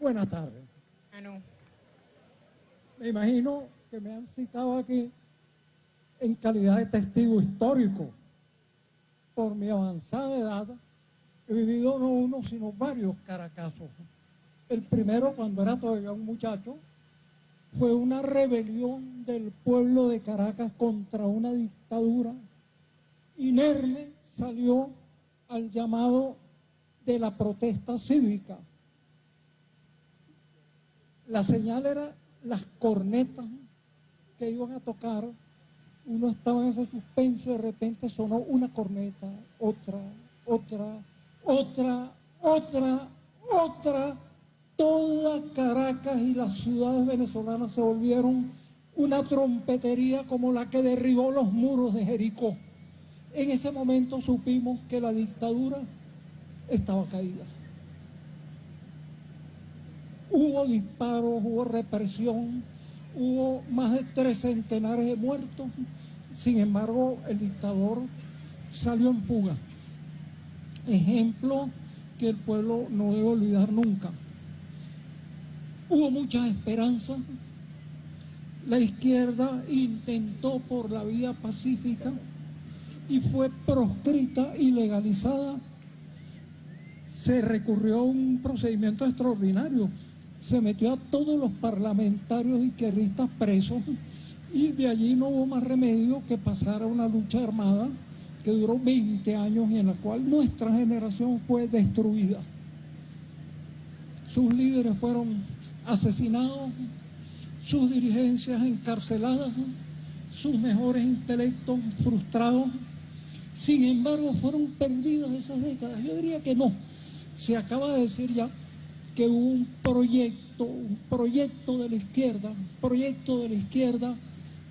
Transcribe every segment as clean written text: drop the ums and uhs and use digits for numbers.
Buenas tardes. No. Me imagino que me han citado aquí en calidad de testigo histórico. Por mi avanzada edad, he vivido no uno, sino varios Caracazos. El primero, cuando era todavía un muchacho, fue una rebelión del pueblo de Caracas contra una dictadura. Inerme salió al llamado de la protesta cívica. La señal era las cornetas que iban a tocar. Uno estaba en ese suspenso, de repente sonó una corneta, otra. Toda Caracas y las ciudades venezolanas se volvieron una trompetería como la que derribó los muros de Jericó. En ese momento supimos que la dictadura estaba caída. Hubo disparos, hubo represión, hubo más de 3 centenares de muertos. Sin embargo, el dictador salió en fuga. Ejemplo que el pueblo no debe olvidar nunca. Hubo muchas esperanzas. La izquierda intentó por la vía pacífica y fue proscrita y legalizada. Se recurrió a un procedimiento extraordinario. Se metió a todos los parlamentarios izquierdistas presos y de allí no hubo más remedio que pasar a una lucha armada que duró 20 años y en la cual nuestra generación fue destruida. Sus líderes fueron asesinados, sus dirigencias encarceladas, sus mejores intelectos frustrados. Sin embargo, fueron perdidas esas décadas. Yo diría que no. Se acaba de decir ya que hubo un proyecto de la izquierda,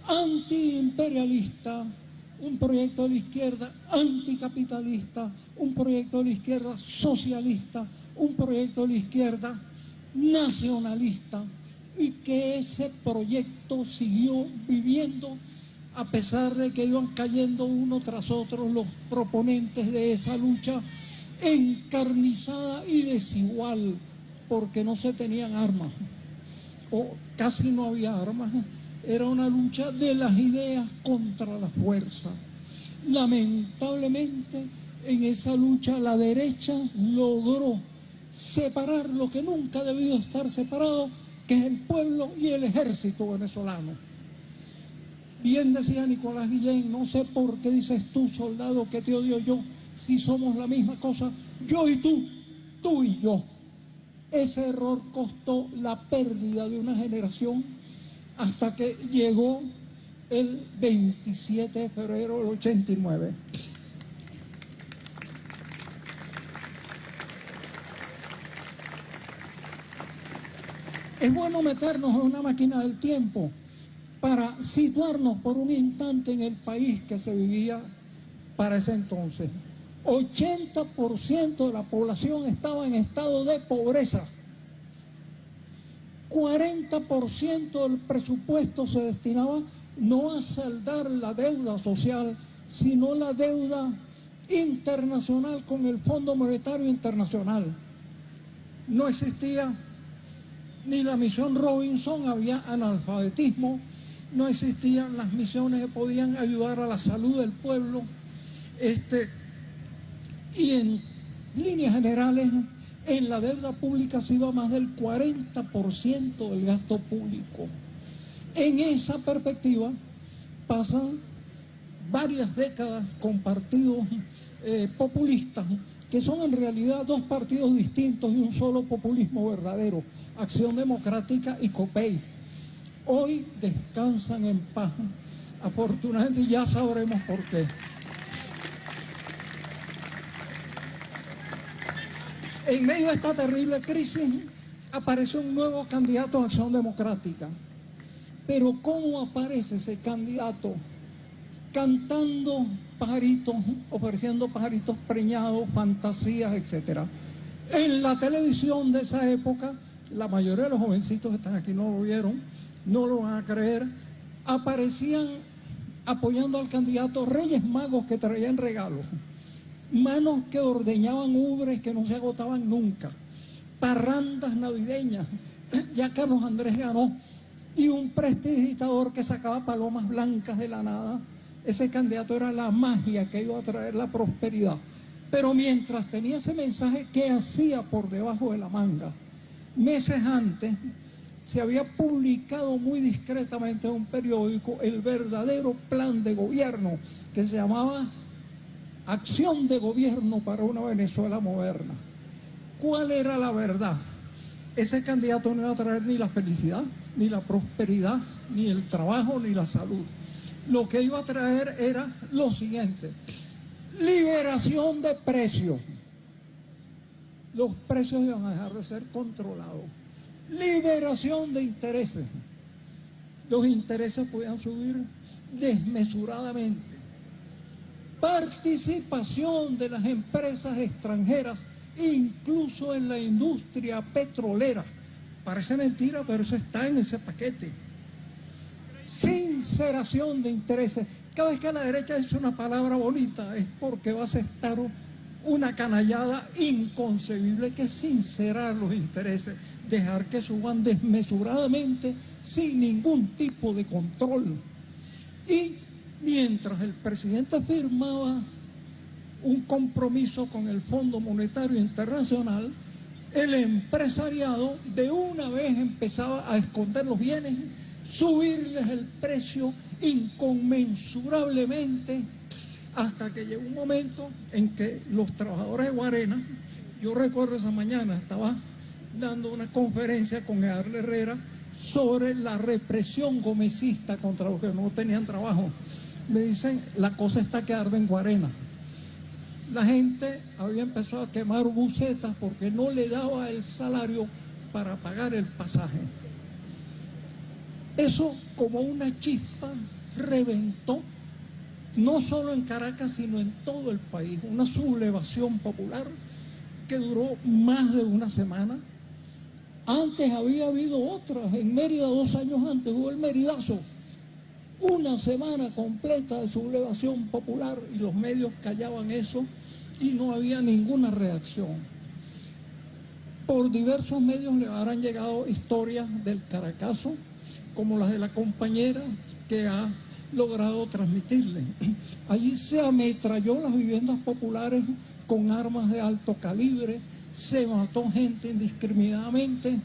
antiimperialista, un proyecto de la izquierda anticapitalista, un proyecto de la izquierda socialista, un proyecto de la izquierda nacionalista, y que ese proyecto siguió viviendo a pesar de que iban cayendo uno tras otro los proponentes de esa lucha encarnizada y desigual, porque no se tenían armas, o casi no había armas. Era una lucha de las ideas contra la fuerza. Lamentablemente, en esa lucha la derecha logró separar lo que nunca ha debido estar separado, que es el pueblo y el ejército venezolano. Bien decía Nicolás Guillén, no sé por qué dices tú, soldado, que te odio yo, si somos la misma cosa, yo y tú y yo. Ese error costó la pérdida de una generación hasta que llegó el 27 de febrero del 89. Es bueno meternos en una máquina del tiempo para situarnos por un instante en el país que se vivía para ese entonces. 80% de la población estaba en estado de pobreza. 40% del presupuesto se destinaba no a saldar la deuda social, sino la deuda internacional con el Fondo Monetario Internacional. No existía ni la misión Robinson, había analfabetismo, no existían las misiones que podían ayudar a la salud del pueblo, y en líneas generales, en la deuda pública se iba más del 40% del gasto público. En esa perspectiva pasan varias décadas con partidos populistas, que son en realidad dos partidos distintos y un solo populismo verdadero, Acción Democrática y COPEI. Hoy descansan en paz, afortunadamente ya sabremos por qué. En medio de esta terrible crisis aparece un nuevo candidato a Acción Democrática. Pero ¿cómo aparece ese candidato? Cantando pajaritos, ofreciendo pajaritos preñados, fantasías, etc. En la televisión de esa época, la mayoría de los jovencitos que están aquí no lo vieron, no lo van a creer, aparecían apoyando al candidato Reyes Magos que traían regalos, manos que ordeñaban ubres que no se agotaban nunca, parrandas navideñas, ya Carlos Andrés ganó, y un prestidigitador que sacaba palomas blancas de la nada. Ese candidato era la magia que iba a traer la prosperidad. Pero mientras tenía ese mensaje, ¿qué hacía por debajo de la manga? Meses antes se había publicado muy discretamente en un periódico el verdadero plan de gobierno, que se llamaba Acción de Gobierno para una Venezuela Moderna. ¿Cuál era la verdad? Ese candidato no iba a traer ni la felicidad, ni la prosperidad, ni el trabajo, ni la salud. Lo que iba a traer era lo siguiente: liberación de precios. Los precios iban a dejar de ser controlados. Liberación de intereses. Los intereses podían subir desmesuradamente. Participación de las empresas extranjeras, incluso en la industria petrolera. Parece mentira, pero eso está en ese paquete. Sinceración de intereses. Cada vez que a la derecha dice una palabra bonita es porque va a aceptar una canallada inconcebible, que es sincerar los intereses, dejar que suban desmesuradamente sin ningún tipo de control. Y mientras el presidente firmaba un compromiso con el Fondo Monetario Internacional, el empresariado de una vez empezaba a esconder los bienes, subirles el precio inconmensurablemente, hasta que llegó un momento en que los trabajadores de Guarena, yo recuerdo esa mañana, estaba dando una conferencia con Edarle Herrera sobre la represión gomecista contra los que no tenían trabajo. Me dicen, la cosa está que arde en Guarena. La gente había empezado a quemar bucetas porque no le daba el salario para pagar el pasaje. Eso, como una chispa, reventó, no solo en Caracas, sino en todo el país. Una sublevación popular que duró más de una semana. Antes había habido otras. En Mérida, 2 años antes, hubo el Meridazo. Una semana completa de sublevación popular, y los medios callaban eso y no había ninguna reacción. Por diversos medios le habrán llegado historias del Caracazo, como las de la compañera que ha logrado transmitirle. Allí se ametralló las viviendas populares con armas de alto calibre, se mató gente indiscriminadamente.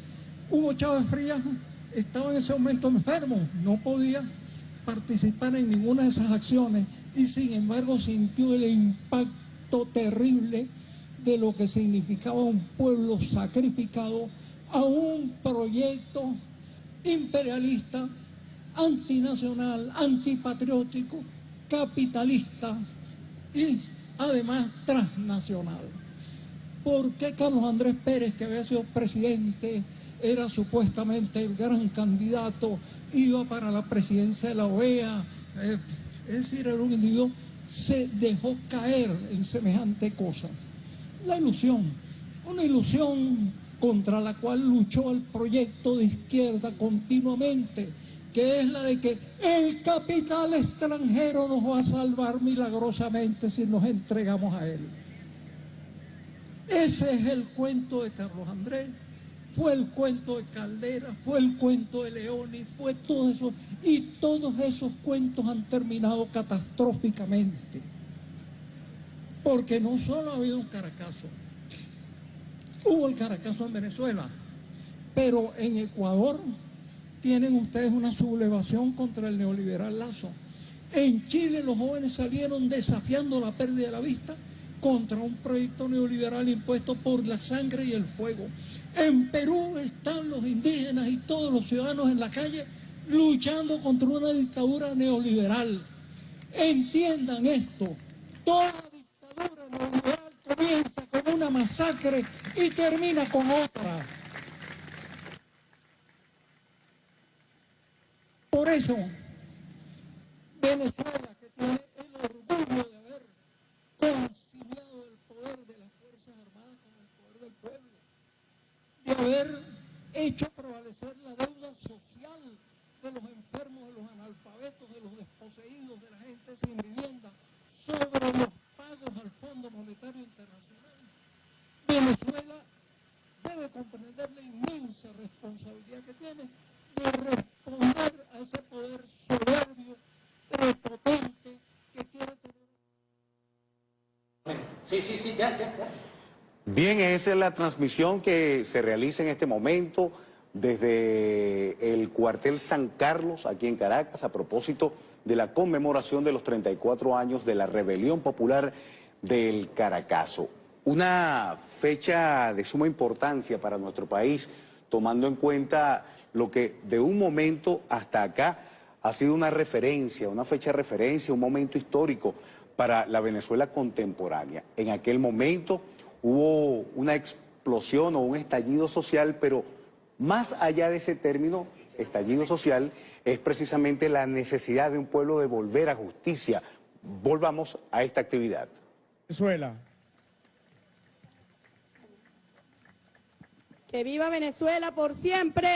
Hugo Chávez Frías estaba en ese momento enfermo, no podía participar en ninguna de esas acciones, y sin embargo sintió el impacto terrible de lo que significaba un pueblo sacrificado a un proyecto imperialista, antinacional, antipatriótico, capitalista y además transnacional. ¿Por qué Carlos Andrés Pérez, que había sido presidente, era supuestamente el gran candidato, iba para la presidencia de la OEA, es decir, era un individuo, se dejó caer en semejante cosa? La ilusión, una ilusión contra la cual luchó el proyecto de izquierda continuamente, que es la de que el capital extranjero nos va a salvar milagrosamente si nos entregamos a él. Ese es el cuento de Carlos Andrés, fue el cuento de Caldera, fue el cuento de Leoni, fue todo eso, y todos esos cuentos han terminado catastróficamente, porque no solo ha habido un Caracazo, hubo el Caracazo en Venezuela, pero en Ecuador tienen ustedes una sublevación contra el neoliberal Lazo. En Chile los jóvenes salieron desafiando la pérdida de la vista contra un proyecto neoliberal impuesto por la sangre y el fuego. En Perú están los indígenas y todos los ciudadanos en la calle luchando contra una dictadura neoliberal. Entiendan esto, toda dictadura neoliberal comienza con una masacre y termina con otra. Por eso, Venezuela, que tiene el orgullo de haber conciliado el poder de las Fuerzas Armadas con el poder del pueblo, de haber hecho prevalecer la deuda social de los enfermos, de los analfabetos, de los desposeídos, de la gente sin vivienda, sobre los pagos al Fondo Monetario Internacional. Venezuela debe comprender la inmensa responsabilidad que tiene de responder a ese poder soberbio, prepotente, que quiere tener. Sí, ya. Bien, esa es la transmisión que se realiza en este momento desde el cuartel San Carlos, aquí en Caracas, a propósito de la conmemoración de los 34 años de la Rebelión Popular del Caracazo. Una fecha de suma importancia para nuestro país, tomando en cuenta lo que de un momento hasta acá ha sido una referencia, una fecha de referencia, un momento histórico para la Venezuela contemporánea. En aquel momento hubo una explosión o un estallido social, pero más allá de ese término, estallido social, es precisamente la necesidad de un pueblo de volver a justicia. Volvamos a esta actividad. Venezuela. ¡Que viva Venezuela por siempre!